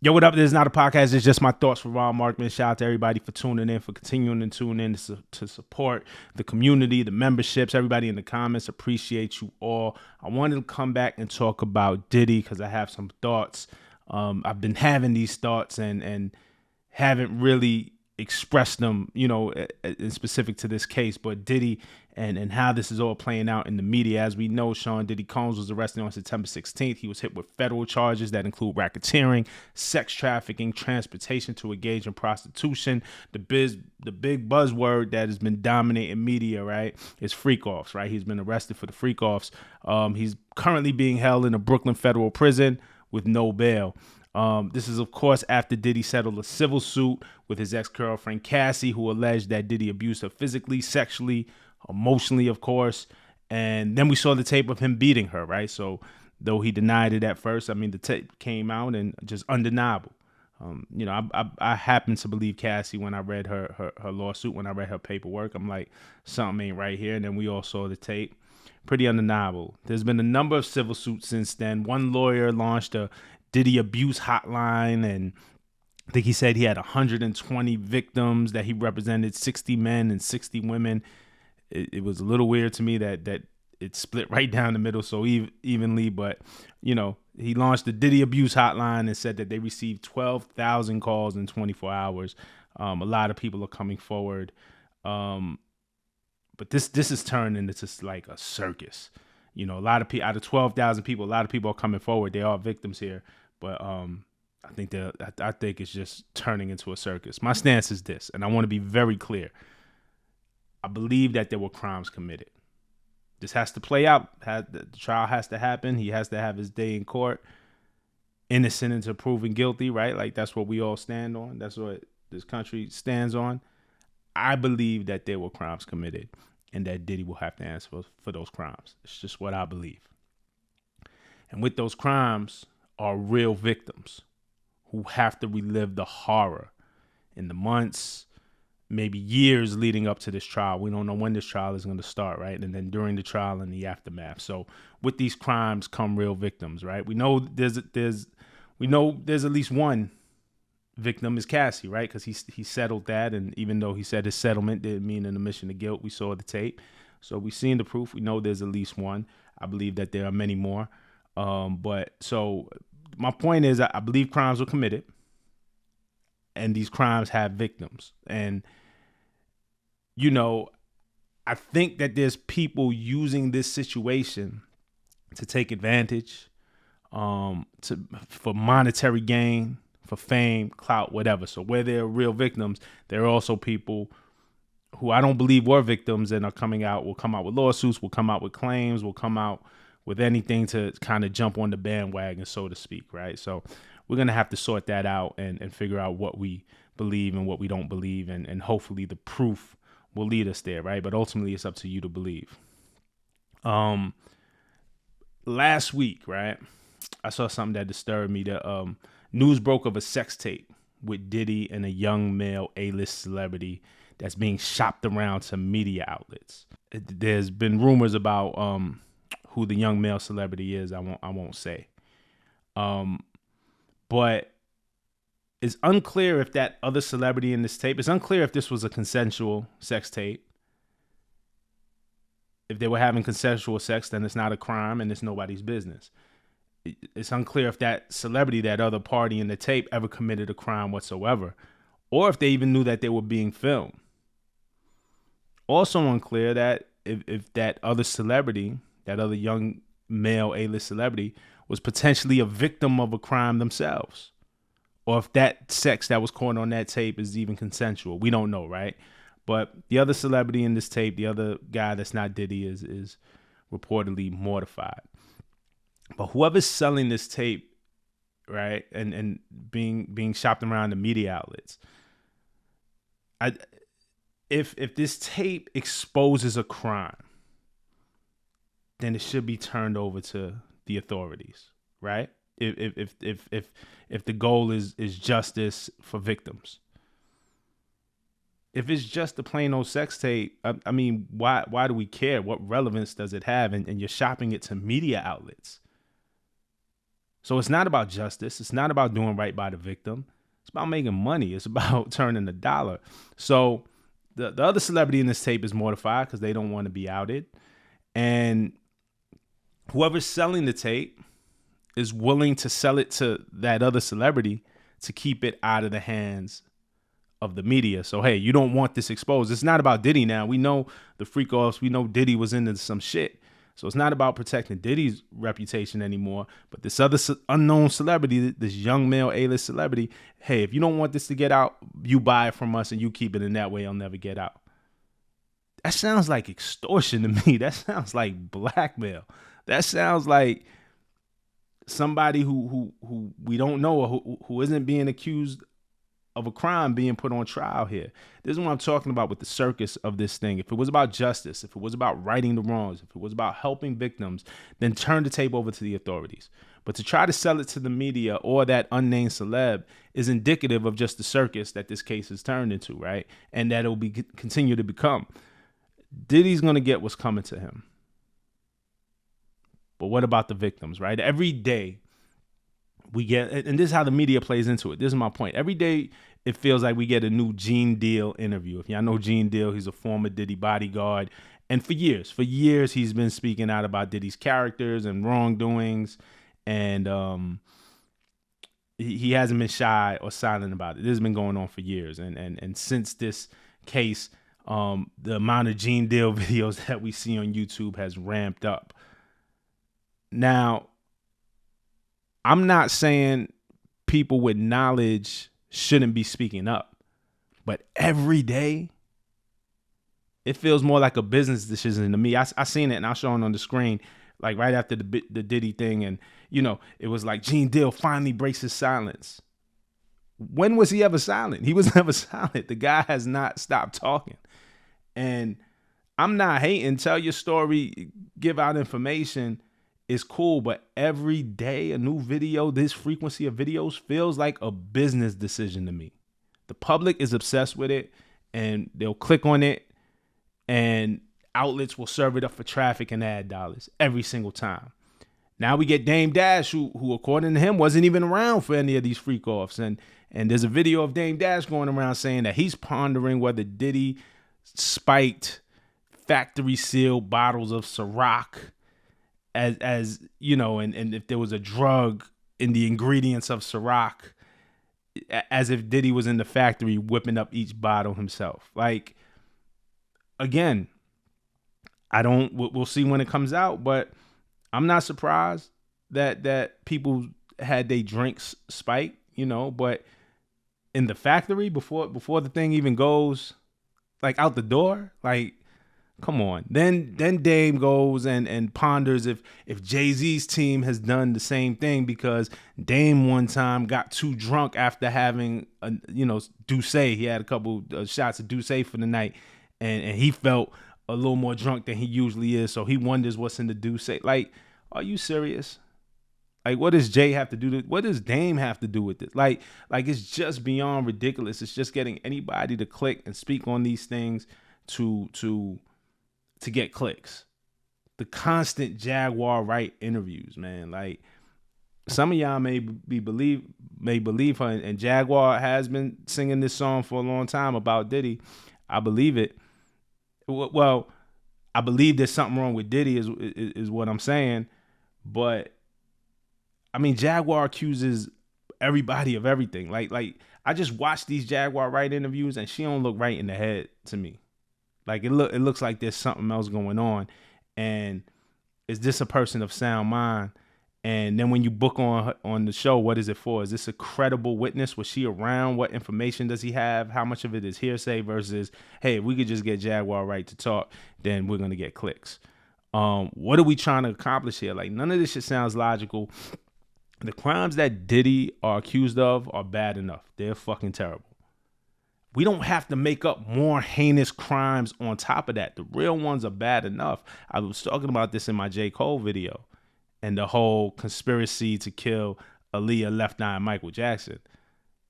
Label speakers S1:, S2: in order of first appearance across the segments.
S1: Yo, what up? This is not a podcast. It's just my thoughts for Ron Markman. Shout out to everybody for tuning in, for continuing to tune in to support the community, the memberships, everybody in the comments. Appreciate you all. I wanted to come back and talk about Diddy because I have some thoughts. I've been having these thoughts and haven't really expressed them, in specific to this case, but Diddy and how this is all playing out in the media. As we know, Sean Diddy Combs was arrested on September 16th. He was hit with federal charges that include racketeering, sex trafficking, transportation to engage in prostitution. The big buzzword that has been dominating media, right, is freak offs, right? He's been arrested for the freak offs. He's currently being held in a Brooklyn federal prison with no bail. This is, of course, after Diddy settled a civil suit with his ex-girlfriend Cassie, who alleged that Diddy abused her physically, sexually, emotionally, of course. And then we saw the tape of him beating her, right? So though he denied it at first, I mean, the tape came out and just undeniable. I happen to believe Cassie when I read her lawsuit, when I read her paperwork. I'm like, something ain't right here. And then we all saw the tape. Pretty undeniable. There's been a number of civil suits since then. One lawyer launched a Diddy abuse hotline, and I think he said he had 120 victims, that he represented 60 men and 60 women. It was a little weird to me that it split right down the middle so evenly, but he launched the Diddy abuse hotline and said that they received 12,000 calls in 24 hours. A lot of people are coming forward, but this is turned into just like a circus. A lot of people, out of 12,000 people, a lot of people are coming forward. They are victims here, but I think it's just turning into a circus. My stance is this, and I want to be very clear. I believe that there were crimes committed. This has to play out. The trial has to happen. He has to have his day in court. Innocent until proven guilty, right? Like, that's what we all stand on. That's what this country stands on. I believe that there were crimes committed and that Diddy will have to answer for those crimes. It's just what I believe. And with those crimes are real victims who have to relive the horror in the months, maybe years leading up to this trial. We don't know when this trial is going to start, right? And then during the trial and the aftermath. So with these crimes come real victims, right? We know there's at least one victim is Cassie, right? Because he settled that, and even though he said his settlement didn't mean an admission of guilt, we saw the tape. So we've seen the proof. We know there's at least one. I believe that there are many more. But so my point is, I believe crimes were committed, and these crimes have victims. And I think that there's people using this situation to take advantage, for monetary gain, for fame, clout, whatever. So where there are real victims, there are also people who I don't believe were victims and will come out with lawsuits, will come out with claims, will come out with anything to kind of jump on the bandwagon, so to speak, right? So we're going to have to sort that out and figure out what we believe and what we don't believe, and hopefully the proof will lead us there, right? But ultimately, it's up to you to believe. Last week, right, I saw something that disturbed me. The news broke of a sex tape with Diddy and a young male A-list celebrity that's being shopped around to media outlets. There's been rumors about who the young male celebrity is. I won't say. But it's unclear if that other celebrity in this tape, it's unclear if this was a consensual sex tape. If they were having consensual sex, then it's not a crime and it's nobody's business. It's unclear if that celebrity, that other party in the tape, ever committed a crime whatsoever, or if they even knew that they were being filmed. Also unclear that if that other celebrity, that other young male A-list celebrity, was potentially a victim of a crime themselves, or if that sex that was caught on that tape is even consensual. We don't know, right? But the other celebrity in this tape, the other guy that's not Diddy, is reportedly mortified. But whoever's selling this tape, right, and being shopped around the media outlets, if this tape exposes a crime, then it should be turned over to the authorities, right? If the goal is justice for victims. If it's just a plain old sex tape, I mean, why do we care? What relevance does it have? And you're shopping it to media outlets. So it's not about justice. It's not about doing right by the victim. It's about making money. It's about turning a dollar. So the other celebrity in this tape is mortified because they don't want to be outed. And whoever's selling the tape is willing to sell it to that other celebrity to keep it out of the hands of the media. So, hey, you don't want this exposed. It's not about Diddy now. We know the freak offs. We know Diddy was into some shit. So it's not about protecting Diddy's reputation anymore. But this other unknown celebrity, this young male A-list celebrity, hey, if you don't want this to get out, you buy it from us and you keep it in that way. It'll never get out. That sounds like extortion to me. That sounds like blackmail. That sounds like somebody who we don't know or who isn't being accused of a crime being put on trial here. This is what I'm talking about with the circus of this thing. If it was about justice, if it was about righting the wrongs, if it was about helping victims, then turn the tape over to the authorities. But to try to sell it to the media or that unnamed celeb is indicative of just the circus that this case has turned into, right? And that it will continue to become. Diddy's going to get what's coming to him. But what about the victims, right? Every day we get, and this is how the media plays into it. This is my point. Every day it feels like we get a new Gene Deal interview. If y'all know Gene Deal, he's a former Diddy bodyguard. And for years he's been speaking out about Diddy's characters and wrongdoings. And he hasn't been shy or silent about it. This has been going on for years. And since this case, the amount of Gene Deal videos that we see on YouTube has ramped up. Now, I'm not saying people with knowledge shouldn't be speaking up, but every day it feels more like a business decision to me. I seen it and I'll show it on the screen, like right after the Diddy thing. And, you know, it was like Gene Deal finally breaks his silence. When was he ever silent? He was never silent. The guy has not stopped talking. And I'm not hating. Tell your story, give out information. Is cool, but every day a new video, this frequency of videos feels like a business decision to me. The public is obsessed with it and they'll click on it and outlets will serve it up for traffic and ad dollars every single time. Now we get Dame Dash, who according to him wasn't even around for any of these freak offs. And there's a video of Dame Dash going around saying that he's pondering whether Diddy spiked factory sealed bottles of Ciroc as you know, and if there was a drug in the ingredients of Ciroc, as if Diddy was in the factory whipping up each bottle himself. Like, again, we'll see when it comes out, but I'm not surprised that people had their drinks spiked, you know, but in the factory before the thing even goes like out the door, like, come on. Then Dame goes and ponders if Jay-Z's team has done the same thing, because Dame one time got too drunk after having Douce. He had a couple shots of Douce for the night, and he felt a little more drunk than he usually is. So he wonders what's in the Douce. Like, are you serious? Like, what does Jay have to do? What does Dame have to do with this? Like it's just beyond ridiculous. It's just getting anybody to click and speak on these things to get clicks. The constant Jaguar Wright interviews, man. Like, some of y'all may believe her, and Jaguar has been singing this song for a long time about Diddy. I believe it. Well, I believe there's something wrong with Diddy is what I'm saying. But I mean, Jaguar accuses everybody of everything. Like I just watched these Jaguar Wright interviews and she don't look right in the head to me. Like, it looks like there's something else going on. And is this a person of sound mind? And then when you book on the show, what is it for? Is this a credible witness? Was she around? What information does he have? How much of it is hearsay versus, hey, if we could just get Jaguar Wright to talk, then we're going to get clicks. What are we trying to accomplish here? Like, none of this shit sounds logical. The crimes that Diddy are accused of are bad enough. They're fucking terrible. We don't have to make up more heinous crimes on top of that. The real ones are bad enough. I was talking about this in my J. Cole video and the whole conspiracy to kill Aaliyah, Left Eye, and Michael Jackson.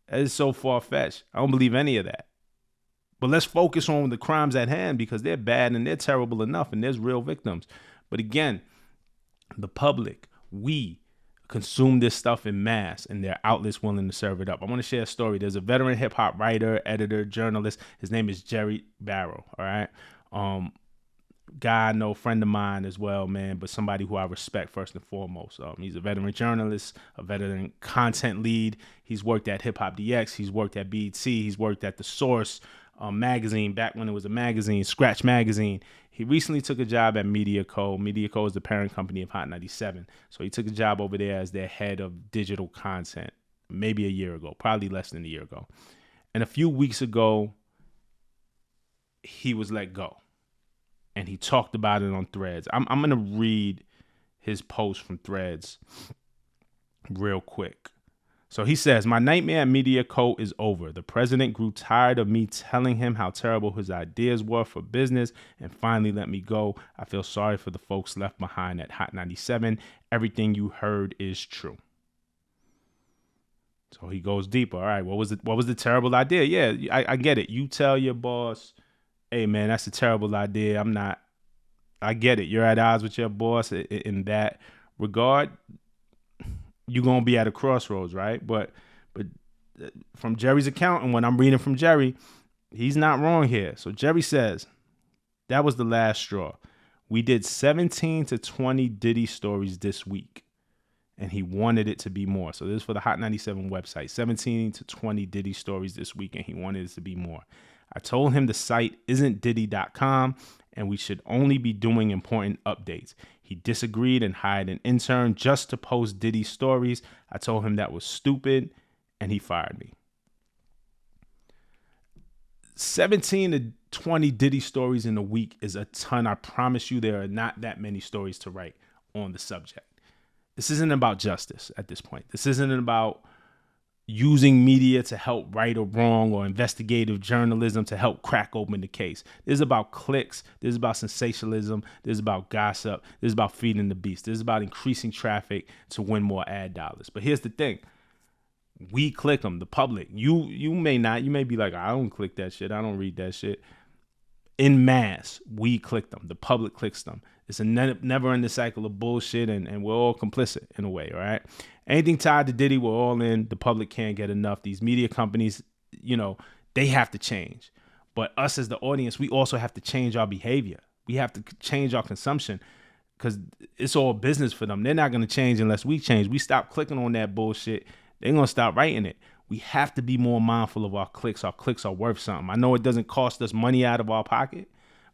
S1: That is so far-fetched. I don't believe any of that. But let's focus on the crimes at hand, because they're bad and they're terrible enough and there's real victims. But again, the public, we, consume this stuff in mass, and there are outlets willing to serve it up. I want to share a story. There's a veteran hip hop writer, editor, journalist. His name is Jerry Barrow. All right. Guy I know, friend of mine as well, man, but somebody who I respect first and foremost. He's a veteran journalist, a veteran content lead. He's worked at Hip Hop DX. He's worked at BET. He's worked at The Source magazine, back when it was a magazine, Scratch Magazine. He recently took a job at Media Co. Media Co is the parent company of Hot 97. So he took a job over there as their head of digital content, maybe a year ago, probably less than a year ago. And a few weeks ago, he was let go. And he talked about it on Threads. I'm going to read his post from Threads real quick. So he says, "My nightmare at Media Co. is over. The president grew tired of me telling him how terrible his ideas were for business and finally let me go. I feel sorry for the folks left behind at Hot 97. Everything you heard is true." So he goes deeper. All right, what was the terrible idea? Yeah, I get it. You tell your boss, "Hey, man, that's a terrible idea. I get it. You're at odds with your boss in that regard. You're going to be at a crossroads, right?" But from Jerry's account, and when I'm reading from Jerry, he's not wrong here. So Jerry says, "That was the last straw. We did 17 to 20 Diddy stories this week, and he wanted it to be more." So this is for the Hot 97 website. 17 to 20 Diddy stories this week, and he wanted it to be more. I told him the site isn't Diddy.com and we should only be doing important updates. He disagreed and hired an intern just to post Diddy stories. I told him that was stupid and he fired me. 17 to 20 Diddy stories in a week is a ton. I promise you there are not that many stories to write on the subject. This isn't about justice at this point. This isn't about using media to help right or wrong or investigative journalism to help crack open the case. This is about clicks. This is about sensationalism. This is about gossip. This is about feeding the beast. This is about increasing traffic to win more ad dollars. But here's the thing. We click them, the public. You may not. You may be like, "I don't click that shit. I don't read that shit." In mass, we click them. The public clicks them. It's a never-ending cycle of bullshit, and we're all complicit in a way, all right? Anything tied to Diddy, we're all in. The public can't get enough. These media companies, they have to change. But us as the audience, we also have to change our behavior. We have to change our consumption because it's all business for them. They're not going to change unless we change. We stop clicking on that bullshit, they're going to stop writing it. We have to be more mindful of our clicks. Our clicks are worth something. I know it doesn't cost us money out of our pocket,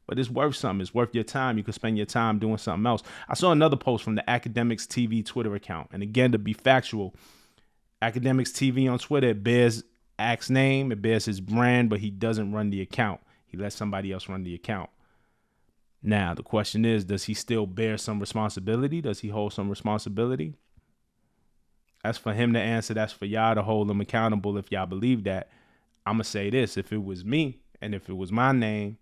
S1: but it's worth something. It's worth your time. You can spend your time doing something else. I saw another post from the Academics TV Twitter account. And again, to be factual, Academics TV on Twitter, it bears Act's name, it bears his brand, but he doesn't run the account. He lets somebody else run the account. Now, the question is, does he still bear some responsibility? Does he hold some responsibility? That's for him to answer. That's for y'all to hold him accountable if y'all believe that. I'm going to say this. If it was me and if it was my name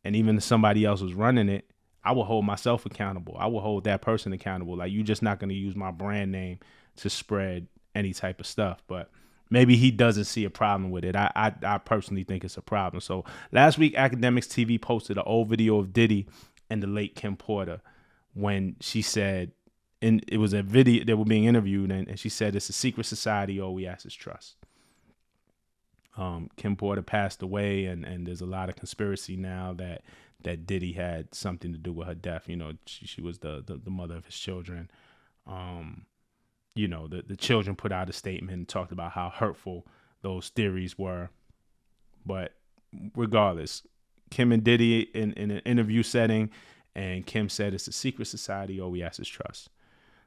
S1: and even if somebody else was running it, I would hold myself accountable. I would hold that person accountable. Like, you're just not going to use my brand name to spread any type of stuff. But maybe he doesn't see a problem with it. I personally think it's a problem. So last week, Academics TV posted an old video of Diddy and the late Kim Porter when she said, and it was a video, they were being interviewed, and she said, "It's a secret society, all we ask is trust." Kim Porter passed away, and there's a lot of conspiracy now that Diddy had something to do with her death. She was the mother of his children. The children put out a statement and talked about how hurtful those theories were. But regardless, Kim and Diddy in an interview setting, and Kim said, "It's a secret society, all we ask is trust."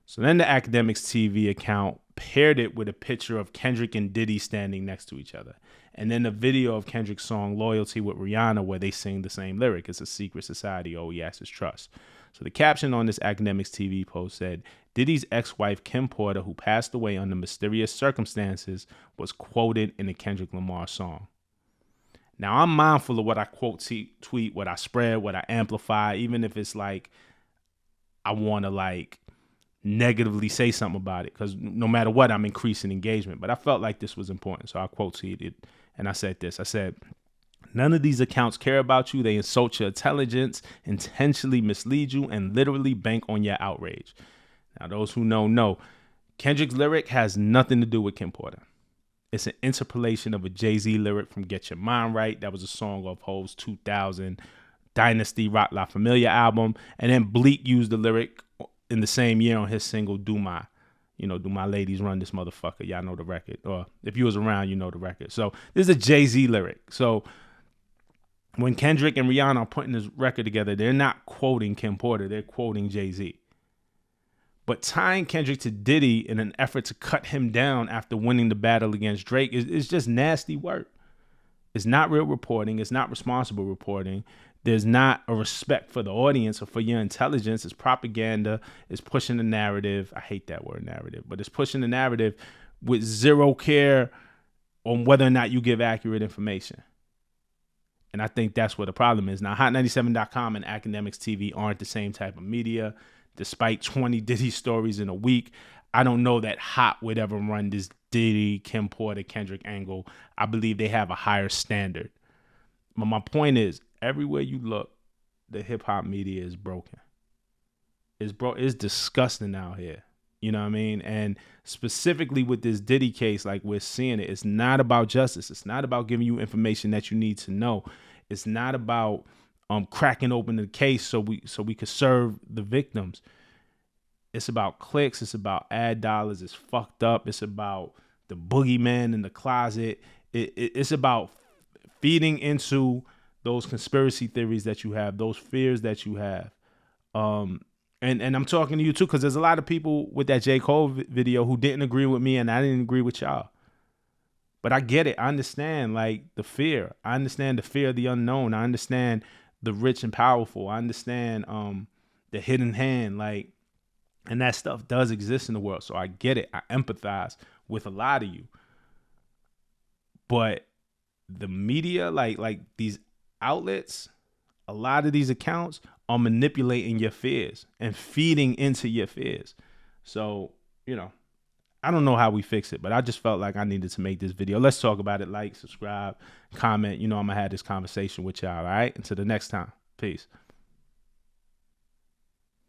S1: So then the Academics TV account paired it with a picture of Kendrick and Diddy standing next to each other. And then a video of Kendrick's song Loyalty with Rihanna where they sing the same lyric. "It's a secret society, all we ask is trust." So the caption on this Academics TV post said, "Diddy's ex-wife Kim Porter, who passed away under mysterious circumstances, was quoted in a Kendrick Lamar song." Now, I'm mindful of what I quote, tweet, what I spread, what I amplify, even if it's like I want to negatively say something about it, because no matter what, I'm increasing engagement. But I felt like this was important, so I quote tweeted and I said this. I said, "None of these accounts care about you. They insult your intelligence, intentionally mislead you, and literally bank on your outrage." Now, those who know. Kendrick's lyric has nothing to do with Kim Porter. It's an interpolation of a Jay-Z lyric from Get Your Mind Right. That was a song off Ho's 2000 Dynasty Rock La Familia album. And then Bleak used the lyric in the same year on his single Do My Ladies Run This Motherfucker. Y'all know the record. Or if you was around, you know the record. So this is a Jay-Z lyric. So when Kendrick and Rihanna are putting this record together, they're not quoting Kim Porter. They're quoting Jay-Z. But tying Kendrick to Diddy in an effort to cut him down after winning the battle against Drake is just nasty work. It's not real reporting. It's not responsible reporting. There's not a respect for the audience or for your intelligence. It's propaganda. It's pushing the narrative. I hate that word narrative, but it's pushing the narrative with zero care on whether or not you give accurate information. And I think that's what the problem is. Now, Hot97.com and Academics TV aren't the same type of media. Despite 20 Diddy stories in a week, I don't know that Hot would ever run this Diddy, Kim Porter, Kendrick angle. I believe they have a higher standard. But my point is, everywhere you look, the hip hop media is broken. It's disgusting out here. You know what I mean? And specifically with this Diddy case, like we're seeing it, it's not about justice. It's not about giving you information that you need to know. It's not about cracking open the case so we could serve the victims. It's about clicks. It's about ad dollars. It's fucked up. It's about the boogeyman in the closet. It's about feeding into those conspiracy theories that you have, those fears that you have. And I'm talking to you too, because there's a lot of people with that J. Cole video who didn't agree with me, and I didn't agree with y'all. But I get it. I understand like the fear. I understand the fear of the unknown. I understand the rich and powerful. I understand the hidden hand, like, and that stuff does exist in the world. So I get it. I empathize with a lot of you. But the media, like these outlets, a lot of these accounts are manipulating your fears and feeding into your fears. So, I don't know how we fix it, but I just felt like I needed to make this video. Let's talk about it. Like, subscribe, comment. I'm going to have this conversation with y'all, all right? Until the next time. Peace.